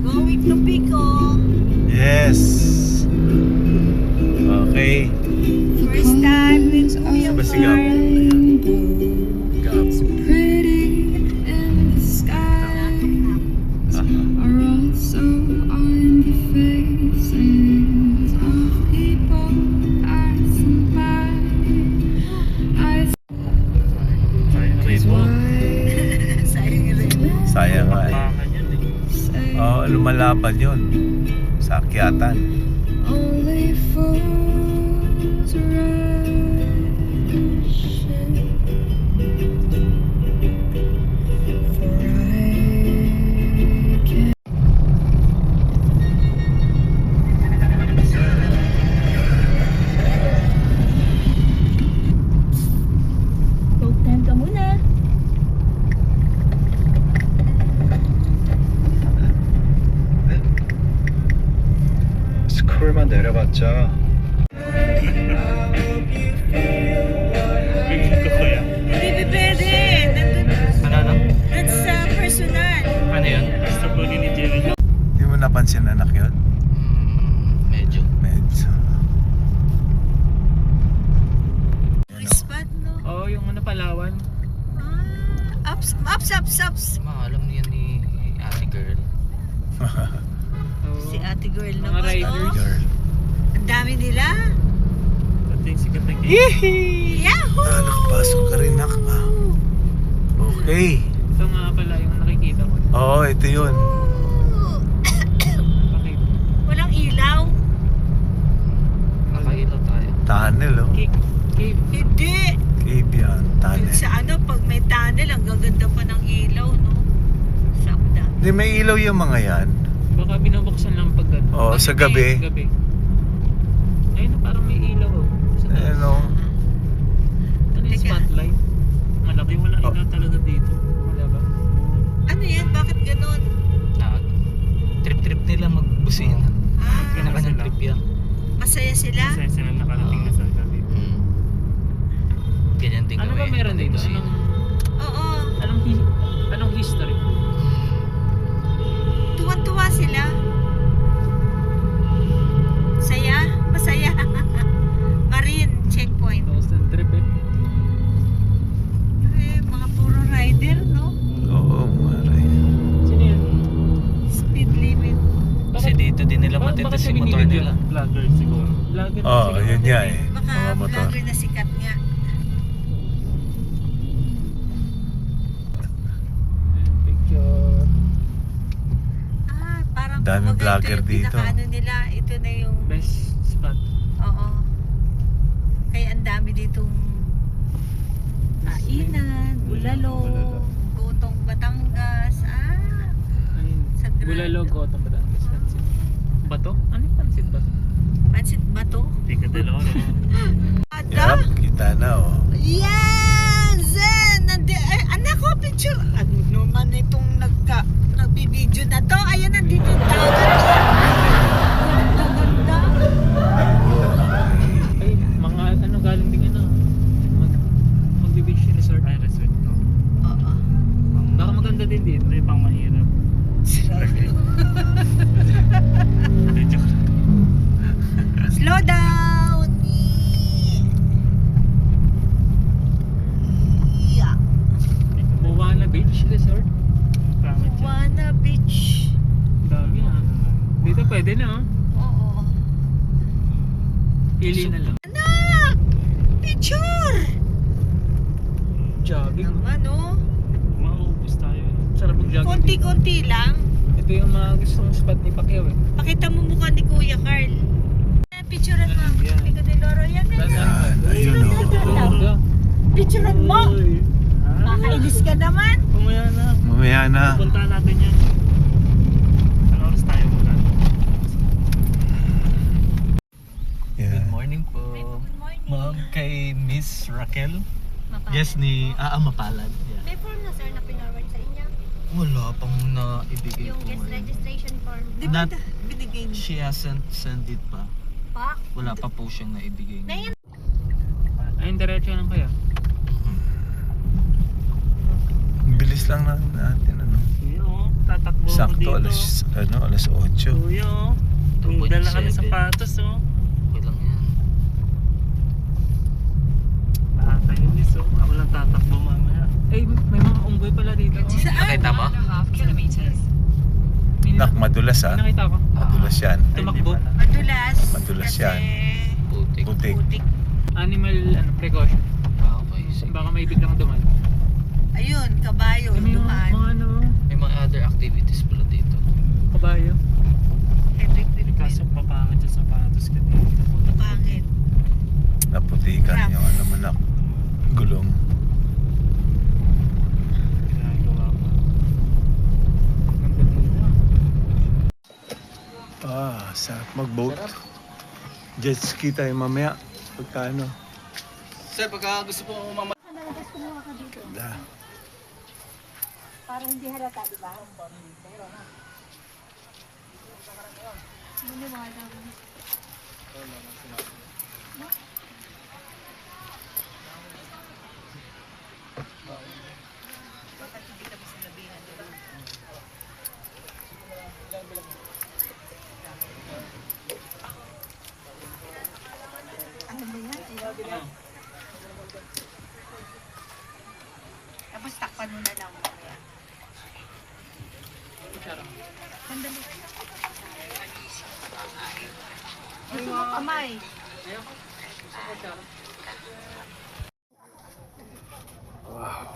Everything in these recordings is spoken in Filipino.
Going to Pico. Yes. Okay. First time with Kuya Basigaw. Carl. Gab. Sayang nga eh. Oo, lumalaban yun. Sa akyatan. Only fools rush in. For I can't. Coke time ka muna. 스쿨만 내려봤자 Hindi pwede. Ano? That's personal. Ano yun? Gusto po ni Jerry. Hindi mo napansin anak yun? Medyo. Medyo. Spot, no? Oo, yung ano, Palawan. Ups. Mga alam niya ni ate girl. Si ate girl Mga naman, riders. no? Girl. Ang dami nila. Ito yung sikat na game. Yehey! Yahoo! Nakapasok ka rin nak. Okay. Ito nga pala yung nakikita ko. Oo, ito yun. Bakit? Walang ilaw. Nakailaw tayo. Tunnel oh. Cave. Hindi. Cave yan. Tunnel. Sa pag may tunnel, ang gaganda pa ng ilaw, no? Sakda. Hindi, may ilaw yung mga yan. Baka binubuksan lang pag gano'n. Oo, Bakit sa gabi. Sa gabi. Ayun na, parang may ilaw. Oh. Ano? Ano yung Teka. spotlight? Malaki, walang Oh. ilaw talaga dito. Wala ba? Ano yan? Bakit ganon? Trip-trip nila magbusina. Kanya-kanyang Ah, trip yan. masaya sila? Kasi sila nakarating na sa gabi. Ganyan din Ano kami. ba meron dito? Busina. Oo. Anong history? Tuwan-tuwa sila. Saya? Masaya. Marine checkpoint. Tapos ng trip eh. Mga puro rider, no? Oo, maray. Sino yun? Speed limit. Kasi dito din nila matitis yung motor nila. Vlogger siguro. Vlogger Oo, yun nga eh. Baka Mga motor. vlogger na sikat nga. Picture. Parang Daming kumbaga vlogger ito yung dito. pinakaano nila. Ito na yung... Best spot. Oo. Kaya ang dami ditong kainan, bulalo, gotong Batangas. Ayun. Sa Grand. Bulalo, Gotong Batangas. Pansit. Bato? Ano yung pansit bato? Pansit Bato. Hindi ka dalawa na. Yup, kita na oh. Yes! Anak ko, picture. Ano naman itong nagbibideo na to? Ayan, nandito yung tao. Ganda. Ay, mga ano galing din ano. Mag-beach resort. Ay, resort to. Oo. Baka maganda din dito. May pang mahirap. Slow down. Yeah. Moana Beach Resort. Moana Beach. Dami ah. Dito pwede na oh. Oo. Pili na lang. Anak! Picture! Jogging. Ano? Maubos tayo. Sarap mag-jogging. Konti-konti lang. Ito yung mga gustong spot ni Pacquiao eh. Pakita mo mukha ni Kuya Carl. Picturean mo. Yan. Pico de Loro yan. Yan, ayun oh. Picturean mo. Uy. Makainis ka naman. Pumaya na. Mamaya na. Punta natin yan. Ano oras tayo muna? Yeah. Good morning po. Good morning. Ma'am, kay Miss Raquel. Yes, ni Mapalad. Yeah. May form na sir na pinarward sa inyo. Wala pang naibigay Yung po guest ngayon. registration form. Di ba Not- binigay niyo? She hasn't sent it pa. Pa? Wala pa po siyang naibigay. Ngayon. Ayun, diretso lang kaya. Ang bilis lang natin, ano. Kuya, oh. Tatakbo ako Sakto, dito. alas 8. Kuya, oh. May dala ka ng sapatos, oh. Okay lang yan. Nakakainis, oh. Ako lang tatakbo mamaya. Eh, may mga unggoy pala dito. Oh. Nakita mo? Nak, madulas May ah. nakita ko. Madulas yan. Tumakbo. Madulas. Madulas kasi yan. Putik. Putik. putik. Animal precaution. Okay, sige. Baka may biglang duman. Ayun, kabayo, May mga dumaan. ano, May mga other activities pala dito. kabayo. Epic Philippines. Kaso papangit yung sapatos ka dito. Pangit. Naputikan yung ano manak. Gulong. Ginagawa ko. Ganda dito. Sarap mag-boat. Jet ski tayo mamaya. Pagkano? Sir, pagka gusto po umama... Ganda. Parang hindi halata, di ba? Ano mga dami? Ano ba yan? Tapos takpan mo na lang mamaya. Sandali. Gusto mo kamay? Wow.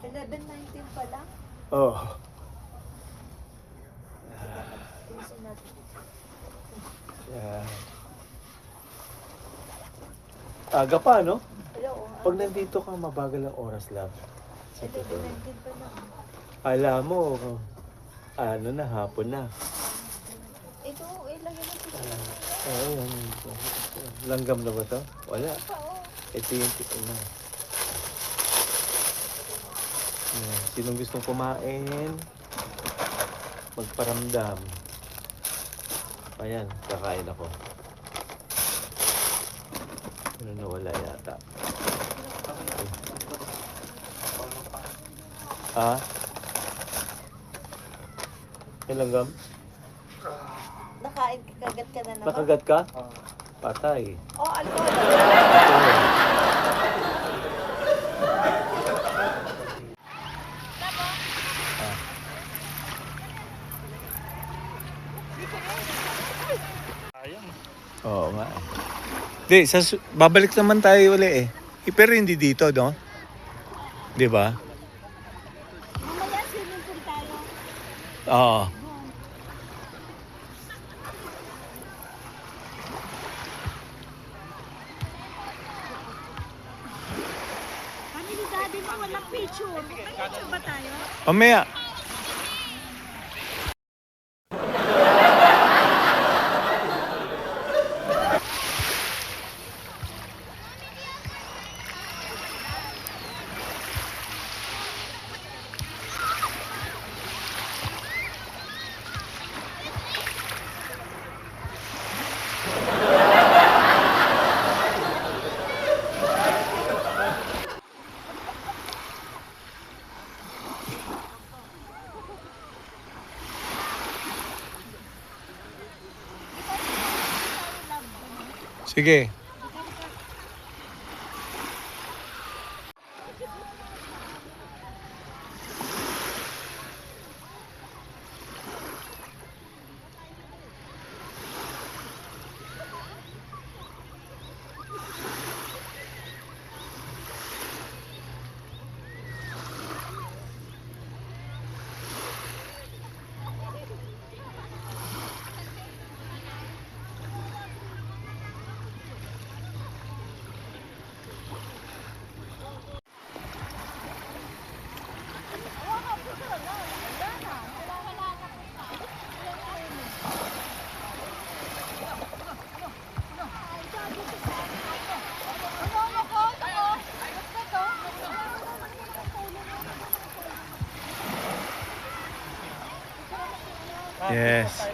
11:19 pa lang. Oh. Yeah. Aga pa, no? Hello, Pag nandito ka, mabagal ang oras lang. Sa totoo. 11:19 pa lang. Alam mo, ano na, hapon na. Ito, ilang yun ang sila. Yan. Langgam na ba to? Wala. Pa, oh. Ito yung na. Yan. Sinong gustong kumain, magparamdam. Ayan, kakain ako. Ano nawala yata? Ha? May langgam? Nakain, kagat ka na naman. Nakagat ka? Patay. Oh, alcohol. Oo nga. Di, babalik naman tayo uli eh. Pero hindi dito, no? Di ba? Mamaya, swimming pool tayo. Oo. Kami ni Daddy mo, walang picture. May picture ba tayo? Mamaya. Sige. Yes.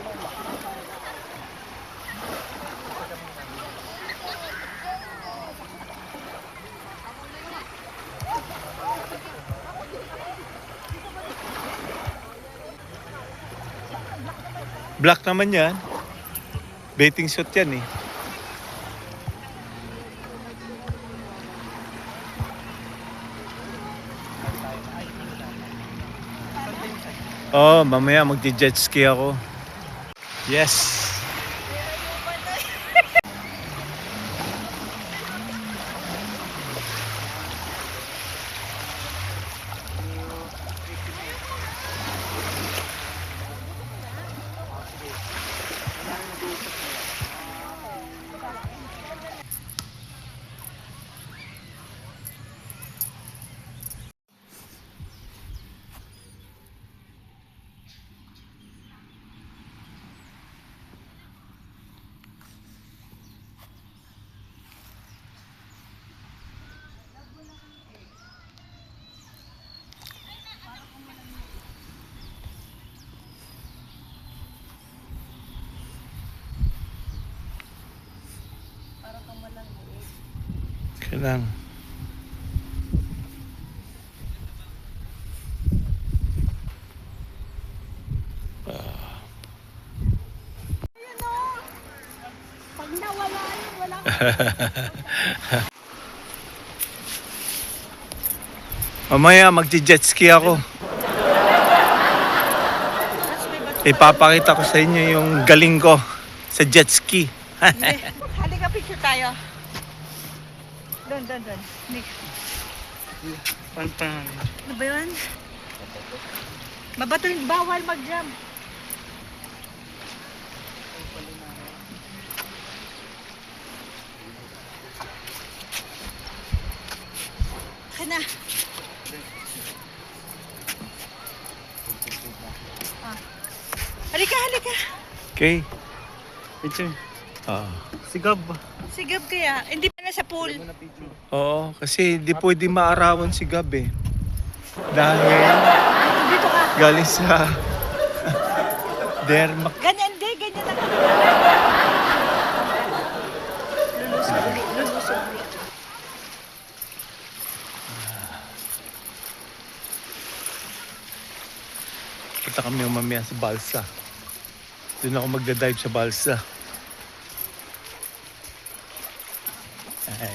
Black naman yan. Bathing suit yan eh. Oh, mamaya magje-jet ski ako. Yes. Kailang. Pag nawala yun, wala Mamaya magje-jet ski ako. Ipapakita ko sa inyo yung galing ko sa jet ski. Halika picture tayo. Doon. Nick. Pantang. Ano ba yun? Mabato yung bawal mag-jump. Kana. Halika. Okay? Picture. Ah. Sigab. Sigab kaya. Hindi pa na sa pool. Oo, kasi di pwede maarawan si Gab eh. Dahil Dito ka. galing sa derma. Ganyan lang. Lulusog. Punta kami mamaya sa balsa. Doon ako magdadive sa balsa. Ay.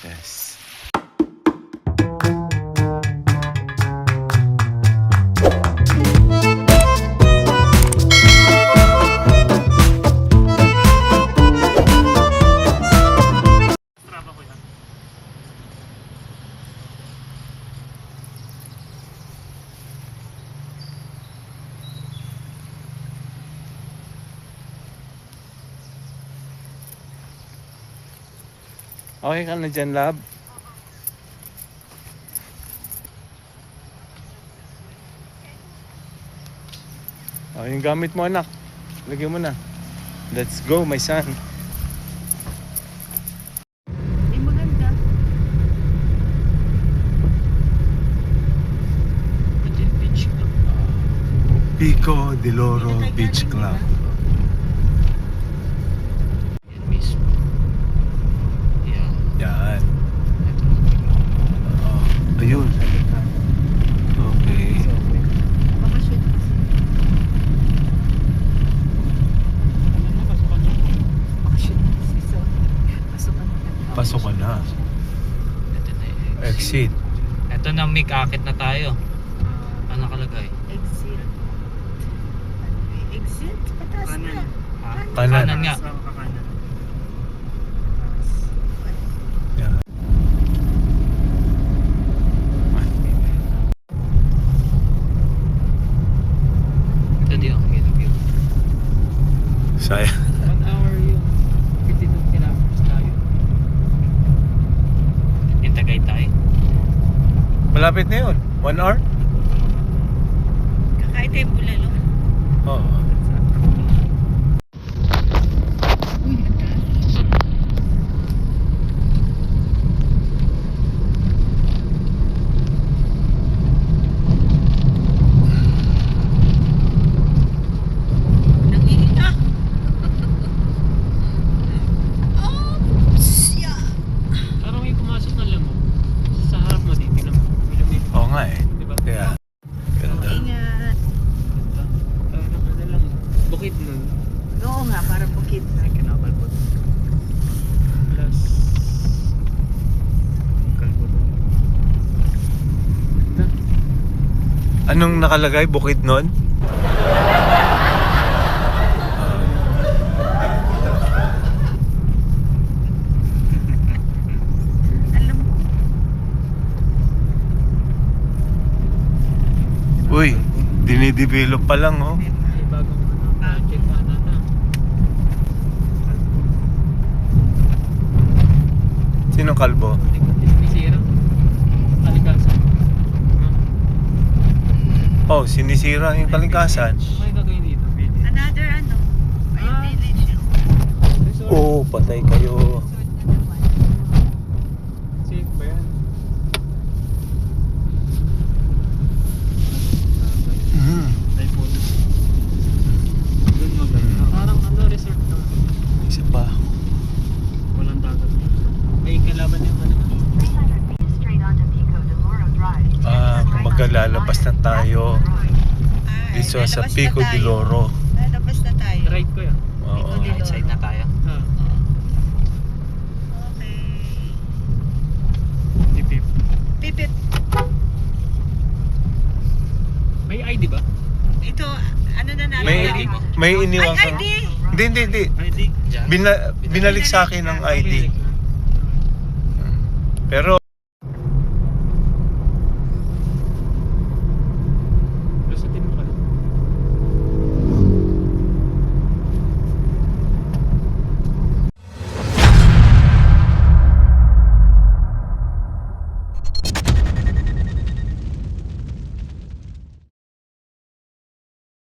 Yes. Traba ko yan. Okay ka na dyan, love? Oh, yung gamit mo, anak. Lagyan mo na. Let's go, my son. Ay, maganda. Beach Club. Pico de Loro Beach Club. Yan mismo. Yan. Yan. Ito. Oh, ayun. Okay. Bakasyon. Bakasyon. Pasok ka na. Pasok ka na. Ito na yung Exit. Ito na, Mick, akit na tayo. Ano nakalagay? Exit. Exit? Pataas na. Ha? Kanan. Kanan nga. Yan. Ito din ang view. Saya. 1 hour yung 52 kilometers tayo. Yung Tagaytay. Malapit na yun. 1 hour? Kakain tayo bulalo. Oo. Uy, ang taas. Nanginita. Oh, siya. Parang may pumasok na lamok. Sa harap mo, titignan mo. Oo nga eh. Diba? Kaya, ganda. Ingat. Parang ano lang. Bukid nun. Oo nga, parang bukid. Ay, kinakalbot. Plus... Kalbot. Anong nakalagay? Bukid nun? Alam mo, Uy, dinidevelop pa lang, oh. May bagong project na na. Sinong kalbo? Sisira. Kalikasan. Oh, sinisira yung kalikasan. May gagawin dito. another ano, ay village yun. Resort. Oo, patay kayo. Safe ba yan? May photo. Doon maganda. Parang ano, resort na. Isa pa. Walang dagat. May kalaban yung ano. Kumbaga lalabas na tayo dito sa Pico de Loro. Lalabas na tayo. Ride ko yan. Oo. Outside na tayo. Ah. Okay. Pipip. Pipit. May ID ba? Ito, ano na natin? May iniwan Ay, kang... ID! Hindi. ID? Binalik sa akin ng ID. Pinilik na. Pero